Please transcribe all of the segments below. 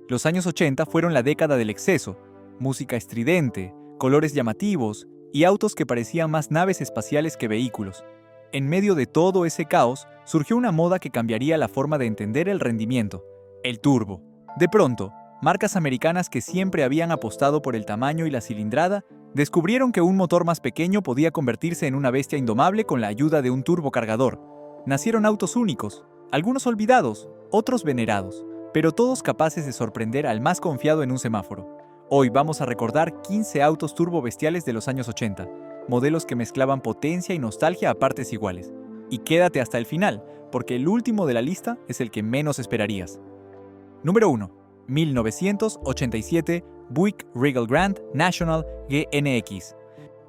Los años 80 fueron la década del exceso, música estridente, colores llamativos y autos que parecían más naves espaciales que vehículos. En medio de todo ese caos, surgió una moda que cambiaría la forma de entender el rendimiento: el turbo. De pronto, marcas americanas que siempre habían apostado por el tamaño y la cilindrada, descubrieron que un motor más pequeño podía convertirse en una bestia indomable con la ayuda de un turbocargador. Nacieron autos únicos, algunos olvidados, otros venerados, pero todos capaces de sorprender al más confiado en un semáforo. Hoy vamos a recordar 15 autos turbo bestiales de los años 80, modelos que mezclaban potencia y nostalgia a partes iguales. Y quédate hasta el final, porque el último de la lista es el que menos esperarías. Número 1. 1987 Buick Regal Grand National GNX.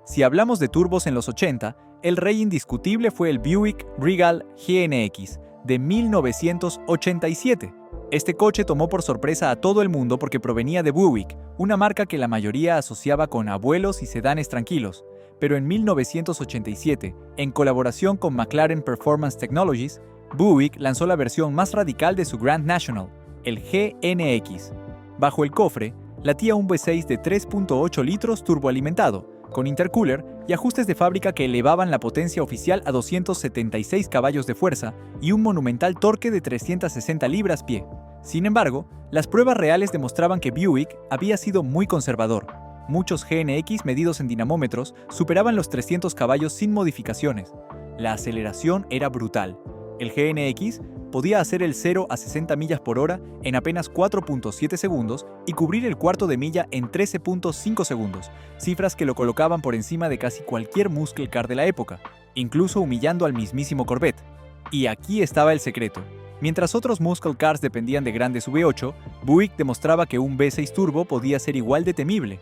Si hablamos de turbos en los 80, el rey indiscutible fue el Buick Regal GNX de 1987. Este coche tomó por sorpresa a todo el mundo porque provenía de Buick, una marca que la mayoría asociaba con abuelos y sedanes tranquilos. Pero en 1987, en colaboración con McLaren Performance Technologies, Buick lanzó la versión más radical de su Grand National, el GNX. Bajo el cofre, latía un V6 de 3.8 litros turboalimentado, con intercooler y ajustes de fábrica que elevaban la potencia oficial a 276 caballos de fuerza y un monumental torque de 360 libras-pie. Sin embargo, las pruebas reales demostraban que Buick había sido muy conservador. Muchos GNX medidos en dinamómetros superaban los 300 caballos sin modificaciones. La aceleración era brutal. El GNX podía hacer el 0 a 60 millas por hora en apenas 4.7 segundos y cubrir el cuarto de milla en 13.5 segundos, cifras que lo colocaban por encima de casi cualquier muscle car de la época, incluso humillando al mismísimo Corvette. Y aquí estaba el secreto. Mientras otros muscle cars dependían de grandes V8, Buick demostraba que un V6 turbo podía ser igual de temible.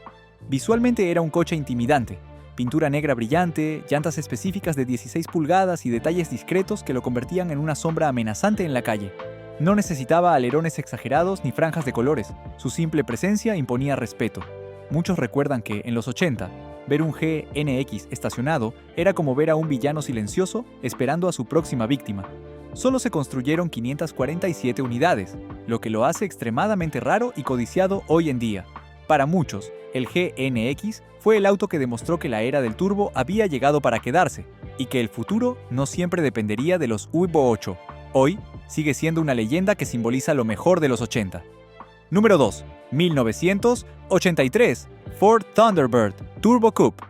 Visualmente era un coche intimidante. Pintura negra brillante, llantas específicas de 16 pulgadas y detalles discretos que lo convertían en una sombra amenazante en la calle. No necesitaba alerones exagerados ni franjas de colores, su simple presencia imponía respeto. Muchos recuerdan que, en los 80, ver un GNX estacionado era como ver a un villano silencioso esperando a su próxima víctima. Solo se construyeron 547 unidades, lo que lo hace extremadamente raro y codiciado hoy en día. Para muchos, el GNX fue el auto que demostró que la era del turbo había llegado para quedarse y que el futuro no siempre dependería de los V8. Hoy, sigue siendo una leyenda que simboliza lo mejor de los 80. Número 2. 1983 Ford Thunderbird Turbo Coupe.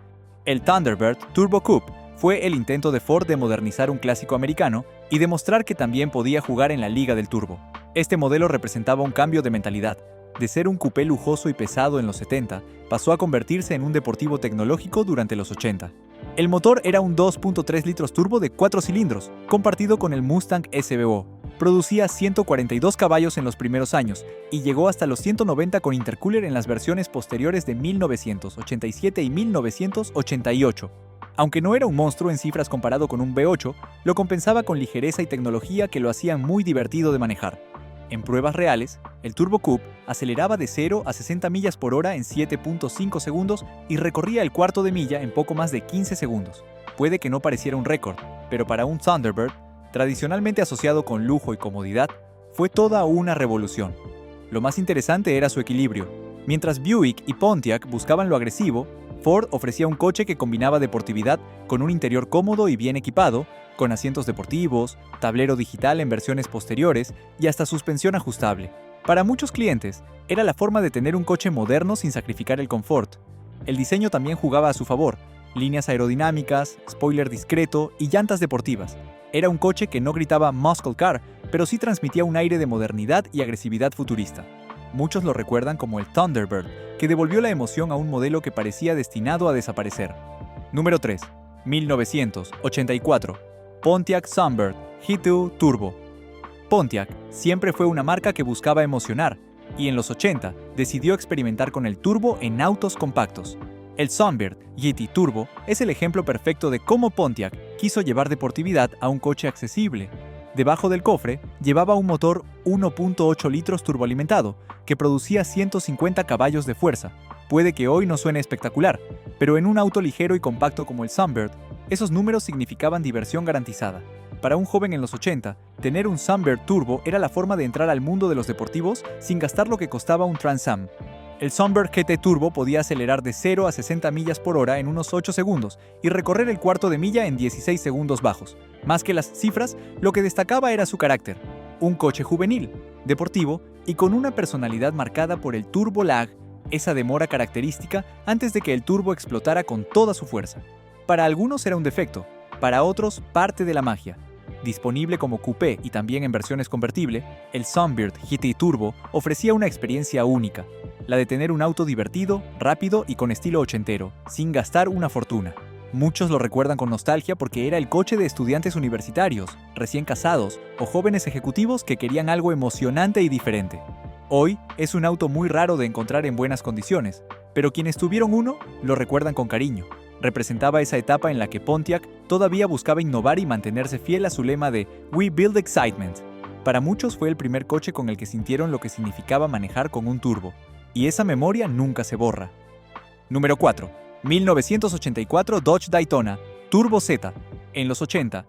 El Thunderbird Turbo Coupe fue el intento de Ford de modernizar un clásico americano y demostrar que también podía jugar en la liga del turbo. Este modelo representaba un cambio de mentalidad. De ser un coupé lujoso y pesado en los 70, pasó a convertirse en un deportivo tecnológico durante los 80. El motor era un 2.3 litros turbo de 4 cilindros, compartido con el Mustang SVO. Producía 142 caballos en los primeros años y llegó hasta los 190 con intercooler en las versiones posteriores de 1987 y 1988. Aunque no era un monstruo en cifras comparado con un V8, lo compensaba con ligereza y tecnología que lo hacían muy divertido de manejar. En pruebas reales, el Turbo Coupe aceleraba de 0 a 60 millas por hora en 7.5 segundos y recorría el cuarto de milla en poco más de 15 segundos. Puede que no pareciera un récord, pero para un Thunderbird, tradicionalmente asociado con lujo y comodidad, fue toda una revolución. Lo más interesante era su equilibrio. Mientras Buick y Pontiac buscaban lo agresivo, Ford ofrecía un coche que combinaba deportividad con un interior cómodo y bien equipado, con asientos deportivos, tablero digital en versiones posteriores y hasta suspensión ajustable. Para muchos clientes, era la forma de tener un coche moderno sin sacrificar el confort. El diseño también jugaba a su favor: líneas aerodinámicas, spoiler discreto y llantas deportivas. Era un coche que no gritaba muscle car, pero sí transmitía un aire de modernidad y agresividad futurista. Muchos lo recuerdan como el Thunderbird, que devolvió la emoción a un modelo que parecía destinado a desaparecer. Número 3. 1984 Pontiac Sunbird G2 Turbo. Pontiac siempre fue una marca que buscaba emocionar, y en los 80 decidió experimentar con el turbo en autos compactos. El Sunbird GT Turbo es el ejemplo perfecto de cómo Pontiac quiso llevar deportividad a un coche accesible. Debajo del cofre llevaba un motor 1.8 litros turboalimentado que producía 150 caballos de fuerza. Puede que hoy no suene espectacular, pero en un auto ligero y compacto como el Sunbird, esos números significaban diversión garantizada. Para un joven en los 80, Tener un Sunbird Turbo era la forma de entrar al mundo de los deportivos sin gastar lo que costaba un Trans Am. El Sunbird GT Turbo podía acelerar de 0 a 60 millas por hora en unos 8 segundos y recorrer el cuarto de milla en 16 segundos bajos. Más que las cifras, lo que destacaba era su carácter. Un coche juvenil, deportivo y con una personalidad marcada por el turbo lag, esa demora característica antes de que el turbo explotara con toda su fuerza. Para algunos era un defecto, para otros parte de la magia. Disponible como coupé y también en versiones convertible, el Sunbird GT Turbo ofrecía una experiencia única, la de tener un auto divertido, rápido y con estilo ochentero, sin gastar una fortuna. Muchos lo recuerdan con nostalgia porque era el coche de estudiantes universitarios, recién casados o jóvenes ejecutivos que querían algo emocionante y diferente. Hoy es un auto muy raro de encontrar en buenas condiciones, pero quienes tuvieron uno lo recuerdan con cariño. Representaba esa etapa en la que Pontiac todavía buscaba innovar y mantenerse fiel a su lema de "We Build Excitement". Para muchos fue el primer coche con el que sintieron lo que significaba manejar con un turbo, y esa memoria nunca se borra. Número 4. 1984 Dodge Daytona Turbo Z. En los 80,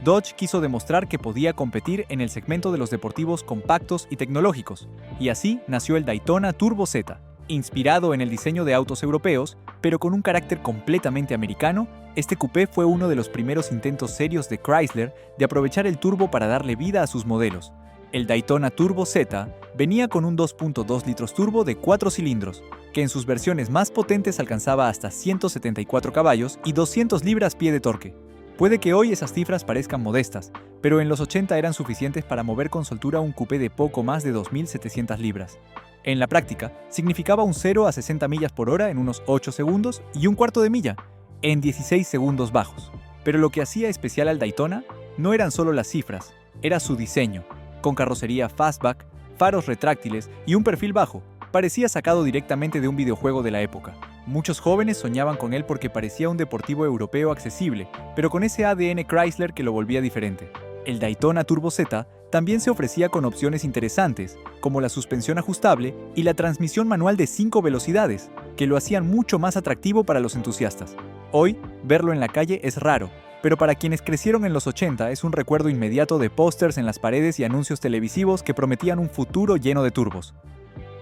Dodge quiso demostrar que podía competir en el segmento de los deportivos compactos y tecnológicos, y así nació el Daytona Turbo Z. Inspirado en el diseño de autos europeos, pero con un carácter completamente americano, este coupé fue uno de los primeros intentos serios de Chrysler de aprovechar el turbo para darle vida a sus modelos. El Daytona Turbo Z venía con un 2.2 litros turbo de 4 cilindros, que en sus versiones más potentes alcanzaba hasta 174 caballos y 200 libras-pie de torque. Puede que hoy esas cifras parezcan modestas, pero en los 80 eran suficientes para mover con soltura un coupé de poco más de 2.700 libras. En la práctica, significaba un 0 a 60 millas por hora en unos 8 segundos y un cuarto de milla, en 16 segundos bajos. Pero lo que hacía especial al Daytona no eran solo las cifras, era su diseño. Con carrocería fastback, faros retráctiles y un perfil bajo, parecía sacado directamente de un videojuego de la época. Muchos jóvenes soñaban con él porque parecía un deportivo europeo accesible, pero con ese ADN Chrysler que lo volvía diferente. El Daytona Turbo Z también se ofrecía con opciones interesantes, como la suspensión ajustable y la transmisión manual de 5 velocidades, que lo hacían mucho más atractivo para los entusiastas. Hoy, verlo en la calle es raro, pero para quienes crecieron en los 80 es un recuerdo inmediato de pósters en las paredes y anuncios televisivos que prometían un futuro lleno de turbos.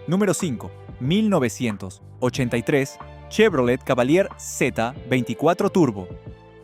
Número 5. 1983 Chevrolet Cavalier Z24 Turbo.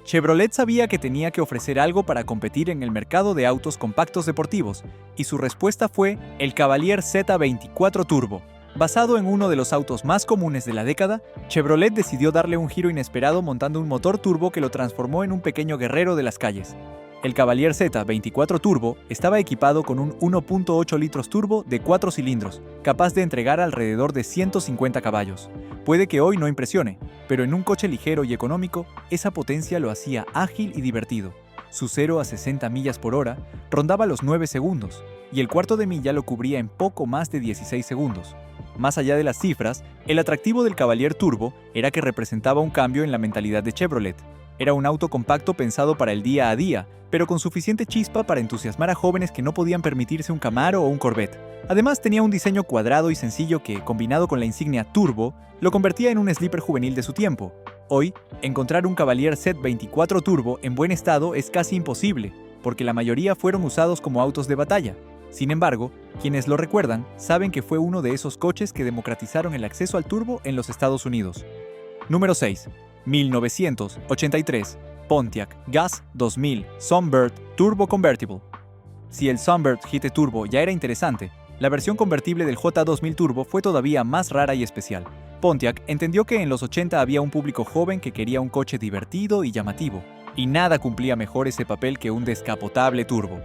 Chevrolet sabía que tenía que ofrecer algo para competir en el mercado de autos compactos deportivos, y su respuesta fue el Cavalier Z24 Turbo. Basado en uno de los autos más comunes de la década, Chevrolet decidió darle un giro inesperado montando un motor turbo que lo transformó en un pequeño guerrero de las calles. El Cavalier Z24 Turbo estaba equipado con un 1.8 litros turbo de 4 cilindros, capaz de entregar alrededor de 150 caballos. Puede que hoy no impresione, pero en un coche ligero y económico, esa potencia lo hacía ágil y divertido. Su 0 a 60 millas por hora rondaba los 9 segundos, y el cuarto de milla lo cubría en poco más de 16 segundos. Más allá de las cifras, el atractivo del Cavalier Turbo era que representaba un cambio en la mentalidad de Chevrolet. Era un auto compacto pensado para el día a día, pero con suficiente chispa para entusiasmar a jóvenes que no podían permitirse un Camaro o un Corvette. Además, tenía un diseño cuadrado y sencillo que, combinado con la insignia Turbo, lo convertía en un sleeper juvenil de su tiempo. Hoy, encontrar un Cavalier Z24 Turbo en buen estado es casi imposible, porque la mayoría fueron usados como autos de batalla. Sin embargo, quienes lo recuerdan saben que fue uno de esos coches que democratizaron el acceso al turbo en los Estados Unidos. Número 6. 1983 Pontiac Gas 2000 Sunbird Turbo Convertible. Si el Sunbird GT Turbo ya era interesante, la versión convertible del J2000 Turbo fue todavía más rara y especial. Pontiac entendió que en los 80 había un público joven que quería un coche divertido y llamativo, y nada cumplía mejor ese papel que un descapotable turbo.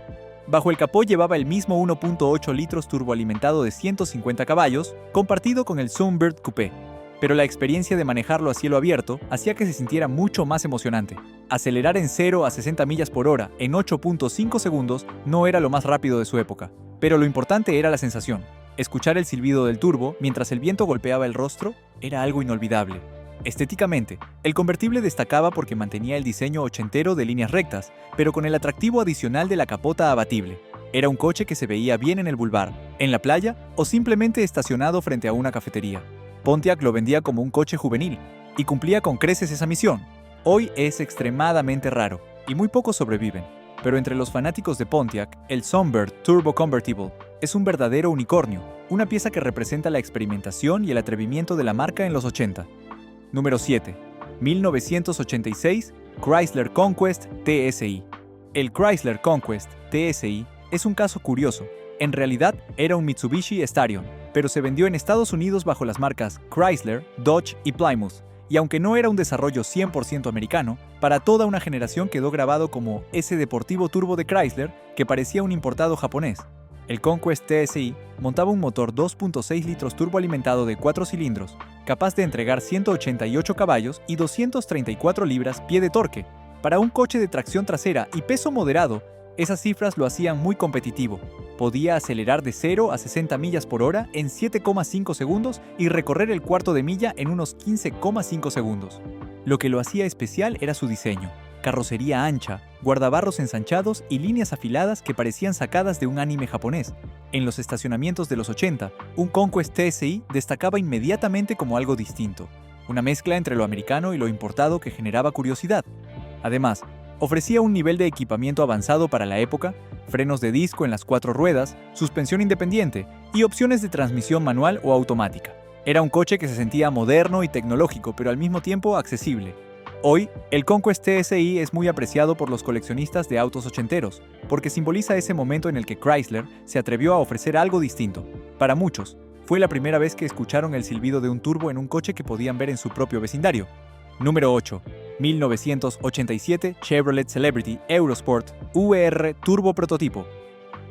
Bajo el capó llevaba el mismo 1.8 litros turboalimentado de 150 caballos, compartido con el Sunbird Coupé. Pero la experiencia de manejarlo a cielo abierto hacía que se sintiera mucho más emocionante. Acelerar en 0 a 60 millas por hora en 8.5 segundos no era lo más rápido de su época, pero lo importante era la sensación. Escuchar el silbido del turbo mientras el viento golpeaba el rostro era algo inolvidable. Estéticamente, el convertible destacaba porque mantenía el diseño ochentero de líneas rectas, pero con el atractivo adicional de la capota abatible. Era un coche que se veía bien en el boulevard, en la playa o simplemente estacionado frente a una cafetería. Pontiac lo vendía como un coche juvenil, y cumplía con creces esa misión. Hoy es extremadamente raro, y muy pocos sobreviven. Pero entre los fanáticos de Pontiac, el Sunbird Turbo Convertible es un verdadero unicornio, una pieza que representa la experimentación y el atrevimiento de la marca en los 80. Número 7. 1986 Chrysler Conquest TSI. El Chrysler Conquest TSI es un caso curioso. En realidad era un Mitsubishi Starion, pero se vendió en Estados Unidos bajo las marcas Chrysler, Dodge y Plymouth. Y aunque no era un desarrollo 100% americano, para toda una generación quedó grabado como ese deportivo turbo de Chrysler que parecía un importado japonés. El Conquest TSI montaba un motor 2.6 litros turboalimentado de 4 cilindros, capaz de entregar 188 caballos y 234 libras-pie de torque. Para un coche de tracción trasera y peso moderado, esas cifras lo hacían muy competitivo. Podía acelerar de 0 a 60 millas por hora en 7,5 segundos y recorrer el cuarto de milla en unos 15,5 segundos. Lo que lo hacía especial era su diseño. Carrocería ancha, guardabarros ensanchados y líneas afiladas que parecían sacadas de un anime japonés. En los estacionamientos de los 80, un Conquest TSI destacaba inmediatamente como algo distinto, una mezcla entre lo americano y lo importado que generaba curiosidad. Además, ofrecía un nivel de equipamiento avanzado para la época, frenos de disco en las 4 ruedas, suspensión independiente y opciones de transmisión manual o automática. Era un coche que se sentía moderno y tecnológico, pero al mismo tiempo accesible. Hoy, el Conquest TSI es muy apreciado por los coleccionistas de autos ochenteros, porque simboliza ese momento en el que Chrysler se atrevió a ofrecer algo distinto. Para muchos, fue la primera vez que escucharon el silbido de un turbo en un coche que podían ver en su propio vecindario. Número 8. 1987 Chevrolet Celebrity Eurosport VR Turbo Prototipo.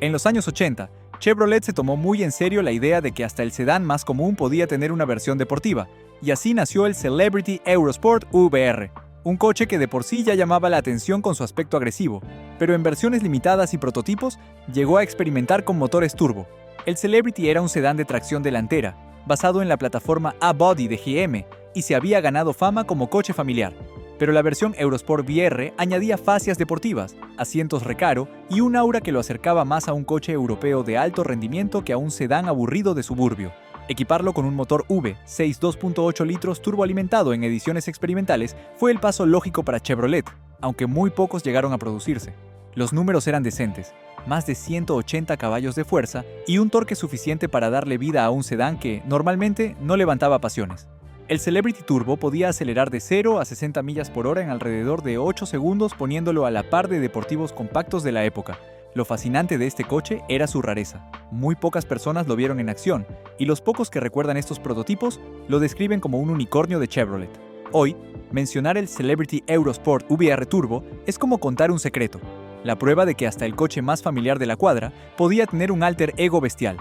En los años 80, Chevrolet se tomó muy en serio la idea de que hasta el sedán más común podía tener una versión deportiva, y así nació el Celebrity Eurosport VR, un coche que de por sí ya llamaba la atención con su aspecto agresivo, pero en versiones limitadas y prototipos llegó a experimentar con motores turbo. El Celebrity era un sedán de tracción delantera, basado en la plataforma A-Body de GM, y se había ganado fama como coche familiar. Pero la versión Eurosport VR añadía fascias deportivas, asientos recaro y un aura que lo acercaba más a un coche europeo de alto rendimiento que a un sedán aburrido de suburbio. Equiparlo con un motor V6 2.8 litros turboalimentado en ediciones experimentales fue el paso lógico para Chevrolet, aunque muy pocos llegaron a producirse. Los números eran decentes, más de 180 caballos de fuerza y un torque suficiente para darle vida a un sedán que, normalmente, no levantaba pasiones. El Celebrity Turbo podía acelerar de 0 a 60 millas por hora en alrededor de 8 segundos poniéndolo a la par de deportivos compactos de la época. Lo fascinante de este coche era su rareza. Muy pocas personas lo vieron en acción, y los pocos que recuerdan estos prototipos lo describen como un unicornio de Chevrolet. Hoy, mencionar el Celebrity Eurosport VR Turbo es como contar un secreto, la prueba de que hasta el coche más familiar de la cuadra podía tener un alter ego bestial.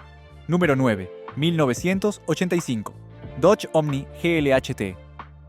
Número 9. 1985. Dodge Omni GLHT.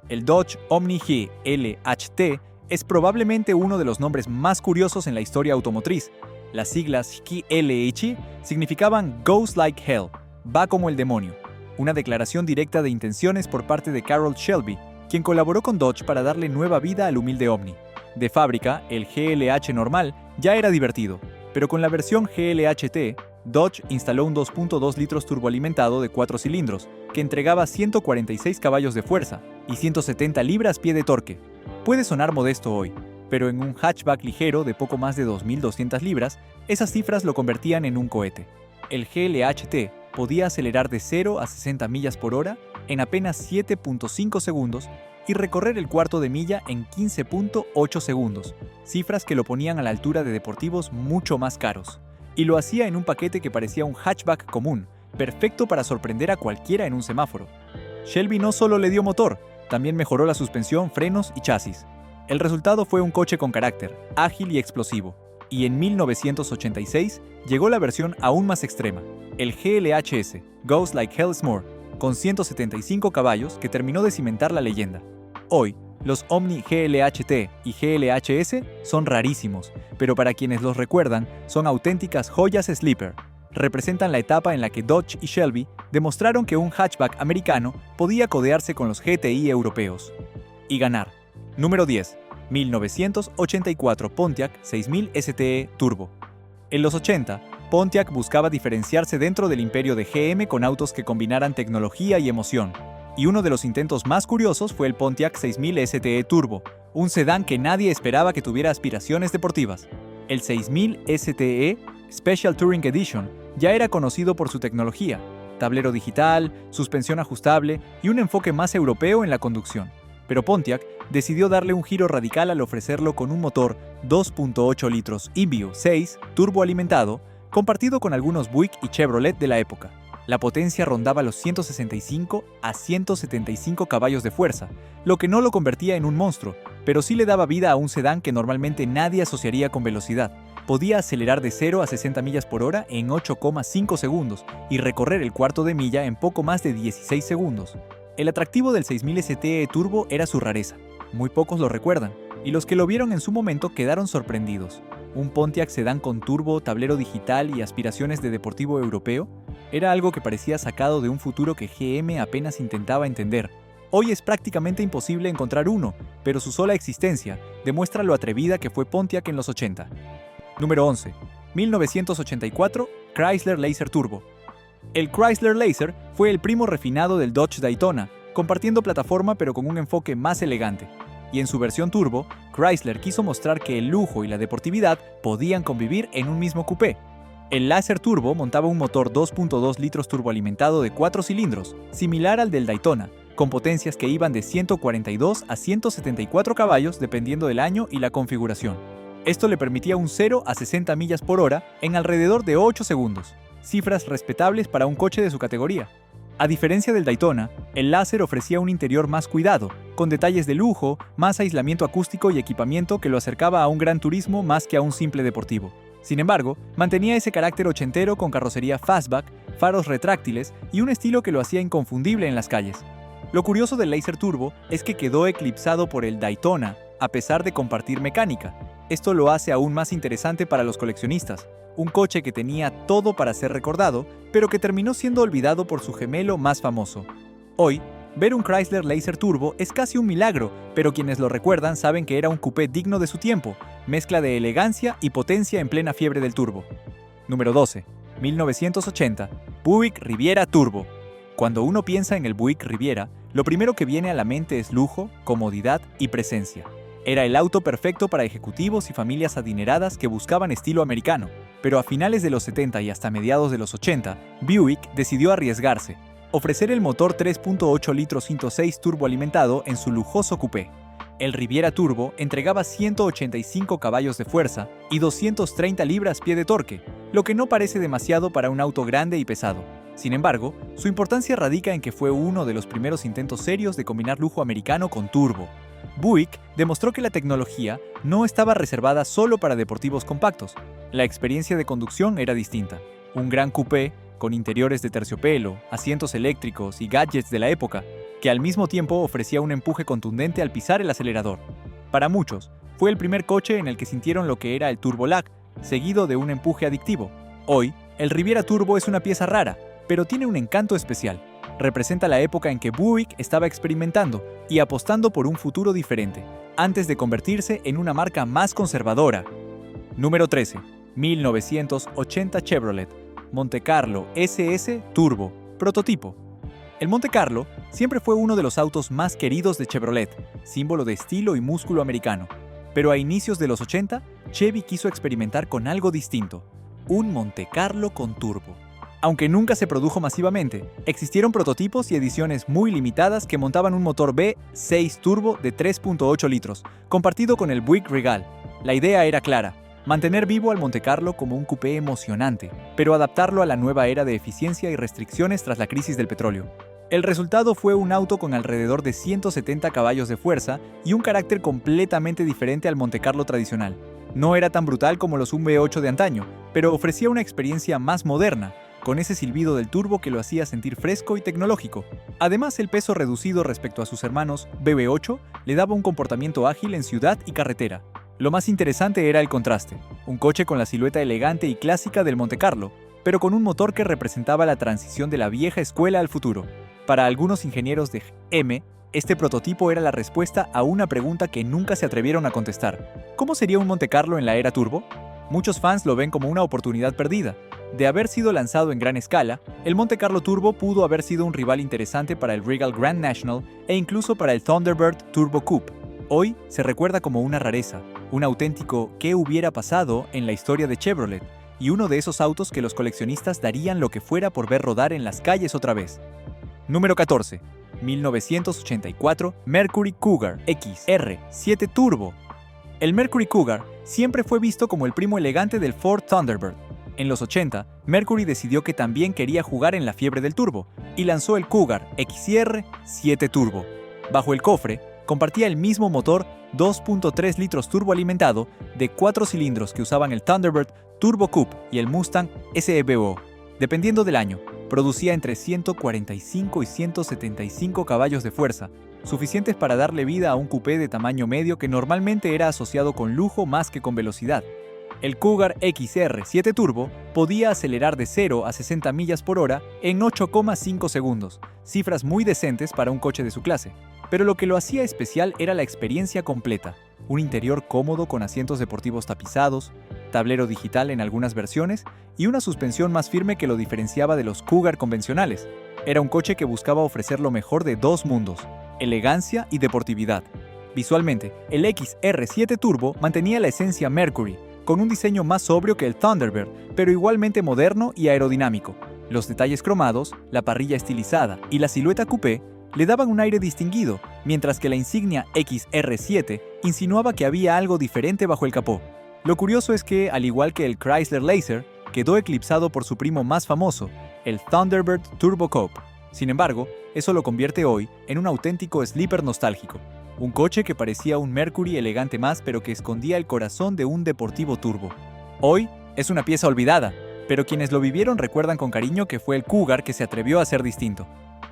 El Dodge Omni GLHT es probablemente uno de los nombres más curiosos en la historia automotriz. Las siglas GLH significaban Goes Like Hell, va como el demonio, una declaración directa de intenciones por parte de Carroll Shelby, quien colaboró con Dodge para darle nueva vida al humilde Omni. De fábrica, el GLH normal ya era divertido, pero con la versión GLHT, Dodge instaló un 2.2 litros turboalimentado de 4 cilindros, que entregaba 146 caballos de fuerza y 170 libras-pie de torque. Puede sonar modesto hoy, pero en un hatchback ligero de poco más de 2.200 libras, esas cifras lo convertían en un cohete. El GLHT podía acelerar de 0 a 60 millas por hora en apenas 7.5 segundos y recorrer el cuarto de milla en 15.8 segundos, cifras que lo ponían a la altura de deportivos mucho más caros. Y lo hacía en un paquete que parecía un hatchback común, perfecto para sorprender a cualquiera en un semáforo. Shelby no solo le dio motor, también mejoró la suspensión, frenos y chasis. El resultado fue un coche con carácter, ágil y explosivo. Y en 1986 llegó la versión aún más extrema, el GLHS, Goes Like Hell's More, con 175 caballos que terminó de cimentar la leyenda. Hoy, los Omni GLHT y GLHS son rarísimos, pero para quienes los recuerdan, son auténticas joyas sleeper. Representan la etapa en la que Dodge y Shelby demostraron que un hatchback americano podía codearse con los GTI europeos. Y ganar. Número 10. 1984 Pontiac 6000 STE Turbo. En los 80, Pontiac buscaba diferenciarse dentro del imperio de GM con autos que combinaran tecnología y emoción. Y uno de los intentos más curiosos fue el Pontiac 6000 STE Turbo, un sedán que nadie esperaba que tuviera aspiraciones deportivas. El 6000 STE Special Touring Edition ya era conocido por su tecnología, tablero digital, suspensión ajustable y un enfoque más europeo en la conducción. Pero Pontiac decidió darle un giro radical al ofrecerlo con un motor 2.8 litros Invio 6 turboalimentado, compartido con algunos Buick y Chevrolet de la época. La potencia rondaba los 165 a 175 caballos de fuerza, lo que no lo convertía en un monstruo, pero sí le daba vida a un sedán que normalmente nadie asociaría con velocidad. Podía acelerar de 0 a 60 millas por hora en 8,5 segundos y recorrer el cuarto de milla en poco más de 16 segundos. El atractivo del 6000 STE Turbo era su rareza. Muy pocos lo recuerdan, y los que lo vieron en su momento quedaron sorprendidos. Un Pontiac sedán con turbo, tablero digital y aspiraciones de deportivo europeo era algo que parecía sacado de un futuro que GM apenas intentaba entender. Hoy es prácticamente imposible encontrar uno, pero su sola existencia demuestra lo atrevida que fue Pontiac en los 80. Número 11. 1984 Chrysler Laser Turbo. El Chrysler Laser fue el primo refinado del Dodge Daytona, compartiendo plataforma pero con un enfoque más elegante. Y en su versión turbo, Chrysler quiso mostrar que el lujo y la deportividad podían convivir en un mismo coupé. El Laser Turbo montaba un motor 2.2 litros turboalimentado de 4 cilindros, similar al del Daytona, con potencias que iban de 142 a 174 caballos dependiendo del año y la configuración. Esto le permitía un 0 a 60 millas por hora en alrededor de 8 segundos, cifras respetables para un coche de su categoría. A diferencia del Daytona, el Laser ofrecía un interior más cuidado, con detalles de lujo, más aislamiento acústico y equipamiento que lo acercaba a un gran turismo más que a un simple deportivo. Sin embargo, mantenía ese carácter ochentero con carrocería fastback, faros retráctiles y un estilo que lo hacía inconfundible en las calles. Lo curioso del Laser Turbo es que quedó eclipsado por el Daytona, a pesar de compartir mecánica. Esto lo hace aún más interesante para los coleccionistas. Un coche que tenía todo para ser recordado, pero que terminó siendo olvidado por su gemelo más famoso. Hoy, ver un Chrysler Laser Turbo es casi un milagro, pero quienes lo recuerdan saben que era un coupé digno de su tiempo, mezcla de elegancia y potencia en plena fiebre del turbo. Número 12. 1980. Buick Riviera Turbo. Cuando uno piensa en el Buick Riviera, lo primero que viene a la mente es lujo, comodidad y presencia. Era el auto perfecto para ejecutivos y familias adineradas que buscaban estilo americano, pero a finales de los 70 y hasta mediados de los 80, Buick decidió arriesgarse, ofrecer el motor 3.8 litros 106 turboalimentado en su lujoso coupé. El Riviera Turbo entregaba 185 caballos de fuerza y 230 libras-pie de torque, lo que no parece demasiado para un auto grande y pesado. Sin embargo, su importancia radica en que fue uno de los primeros intentos serios de combinar lujo americano con turbo. Buick demostró que la tecnología no estaba reservada solo para deportivos compactos. La experiencia de conducción era distinta. Un gran coupé, con interiores de terciopelo, asientos eléctricos y gadgets de la época, que al mismo tiempo ofrecía un empuje contundente al pisar el acelerador. Para muchos, fue el primer coche en el que sintieron lo que era el turbo lag, seguido de un empuje adictivo. Hoy, el Riviera Turbo es una pieza rara, pero tiene un encanto especial. Representa la época en que Buick estaba experimentando y apostando por un futuro diferente, antes de convertirse en una marca más conservadora. Número 13. 1980 Chevrolet Monte Carlo SS Turbo, prototipo. El Monte Carlo siempre fue uno de los autos más queridos de Chevrolet, símbolo de estilo y músculo americano. Pero a inicios de los 80, Chevy quiso experimentar con algo distinto, un Monte Carlo con turbo. Aunque nunca se produjo masivamente, existieron prototipos y ediciones muy limitadas que montaban un motor V6 turbo de 3.8 litros, compartido con el Buick Regal. La idea era clara: mantener vivo al Monte Carlo como un coupé emocionante, pero adaptarlo a la nueva era de eficiencia y restricciones tras la crisis del petróleo. El resultado fue un auto con alrededor de 170 caballos de fuerza y un carácter completamente diferente al Monte Carlo tradicional. No era tan brutal como los V8 de antaño, pero ofrecía una experiencia más moderna, con ese silbido del turbo que lo hacía sentir fresco y tecnológico. Además, el peso reducido respecto a sus hermanos V8 le daba un comportamiento ágil en ciudad y carretera. Lo más interesante era el contraste, un coche con la silueta elegante y clásica del Monte Carlo, pero con un motor que representaba la transición de la vieja escuela al futuro. Para algunos ingenieros de GM, este prototipo era la respuesta a una pregunta que nunca se atrevieron a contestar: ¿cómo sería un Monte Carlo en la era turbo? Muchos fans lo ven como una oportunidad perdida. De haber sido lanzado en gran escala, el Monte Carlo Turbo pudo haber sido un rival interesante para el Regal Grand National e incluso para el Thunderbird Turbo Coupe. Hoy se recuerda como una rareza, un auténtico ¿qué hubiera pasado en la historia de Chevrolet? Y uno de esos autos que los coleccionistas darían lo que fuera por ver rodar en las calles otra vez. Número 14. 1984 Mercury Cougar XR7 Turbo. El Mercury Cougar siempre fue visto como el primo elegante del Ford Thunderbird. En los 80, Mercury decidió que también quería jugar en la fiebre del turbo y lanzó el Cougar XR7 Turbo. Bajo el cofre, compartía el mismo motor 2.3 litros turboalimentado de 4 cilindros que usaban el Thunderbird Turbo Coupe y el Mustang SEVO. Dependiendo del año, producía entre 145 y 175 caballos de fuerza, suficientes para darle vida a un coupé de tamaño medio que normalmente era asociado con lujo más que con velocidad. El Cougar XR7 Turbo podía acelerar de 0 a 60 millas por hora en 8,5 segundos, cifras muy decentes para un coche de su clase. Pero lo que lo hacía especial era la experiencia completa. Un interior cómodo con asientos deportivos tapizados, tablero digital en algunas versiones y una suspensión más firme que lo diferenciaba de los Cougar convencionales. Era un coche que buscaba ofrecer lo mejor de dos mundos, elegancia y deportividad. Visualmente, el XR7 Turbo mantenía la esencia Mercury, con un diseño más sobrio que el Thunderbird, pero igualmente moderno y aerodinámico. Los detalles cromados, la parrilla estilizada y la silueta coupé le daban un aire distinguido, mientras que la insignia XR7 insinuaba que había algo diferente bajo el capó. Lo curioso es que, al igual que el Chrysler Laser, quedó eclipsado por su primo más famoso, el Thunderbird Turbo Coupe. Sin embargo, eso lo convierte hoy en un auténtico sleeper nostálgico. Un coche que parecía un Mercury elegante más, pero que escondía el corazón de un deportivo turbo. Hoy es una pieza olvidada, pero quienes lo vivieron recuerdan con cariño que fue el Cougar que se atrevió a ser distinto.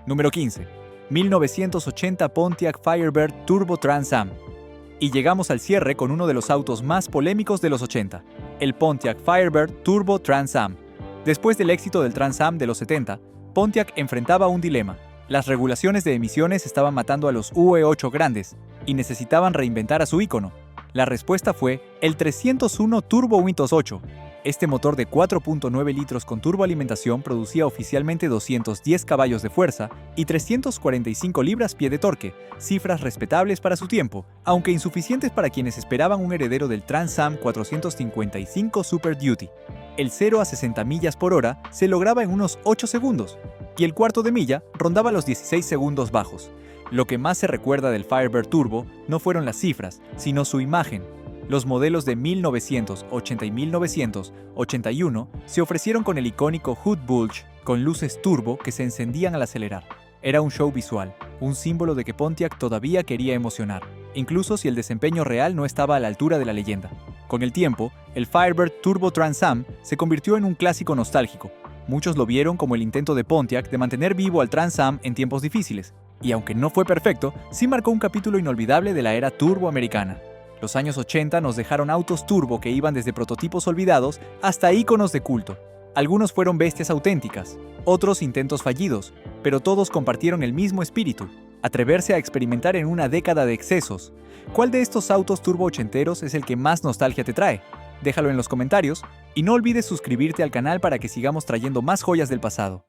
Número 15. 1980 Pontiac Firebird Turbo Trans Am. Y llegamos al cierre con uno de los autos más polémicos de los 80, el Pontiac Firebird Turbo Trans Am. Después del éxito del Trans Am de los 70, Pontiac enfrentaba un dilema. Las regulaciones de emisiones estaban matando a los UE8 grandes y necesitaban reinventar a su ícono. La respuesta fue el 301 Turbo Windows 8. Este motor de 4.9 litros con turboalimentación producía oficialmente 210 caballos de fuerza y 345 libras-pie de torque, cifras respetables para su tiempo, aunque insuficientes para quienes esperaban un heredero del Trans Am 455 Super Duty. El 0 a 60 millas por hora se lograba en unos 8 segundos, y el cuarto de milla rondaba los 16 segundos bajos. Lo que más se recuerda del Firebird Turbo no fueron las cifras, sino su imagen. Los modelos de 1980 y 1981 se ofrecieron con el icónico Hood Bulge, con luces turbo que se encendían al acelerar. Era un show visual, un símbolo de que Pontiac todavía quería emocionar, incluso si el desempeño real no estaba a la altura de la leyenda. Con el tiempo, el Firebird Turbo Trans Am se convirtió en un clásico nostálgico. Muchos lo vieron como el intento de Pontiac de mantener vivo al Trans Am en tiempos difíciles, y aunque no fue perfecto, sí marcó un capítulo inolvidable de la era turbo americana. Los años 80 nos dejaron autos turbo que iban desde prototipos olvidados hasta íconos de culto. Algunos fueron bestias auténticas, otros intentos fallidos, pero todos compartieron el mismo espíritu: atreverse a experimentar en una década de excesos. ¿Cuál de estos autos turbo ochenteros es el que más nostalgia te trae? Déjalo en los comentarios y no olvides suscribirte al canal para que sigamos trayendo más joyas del pasado.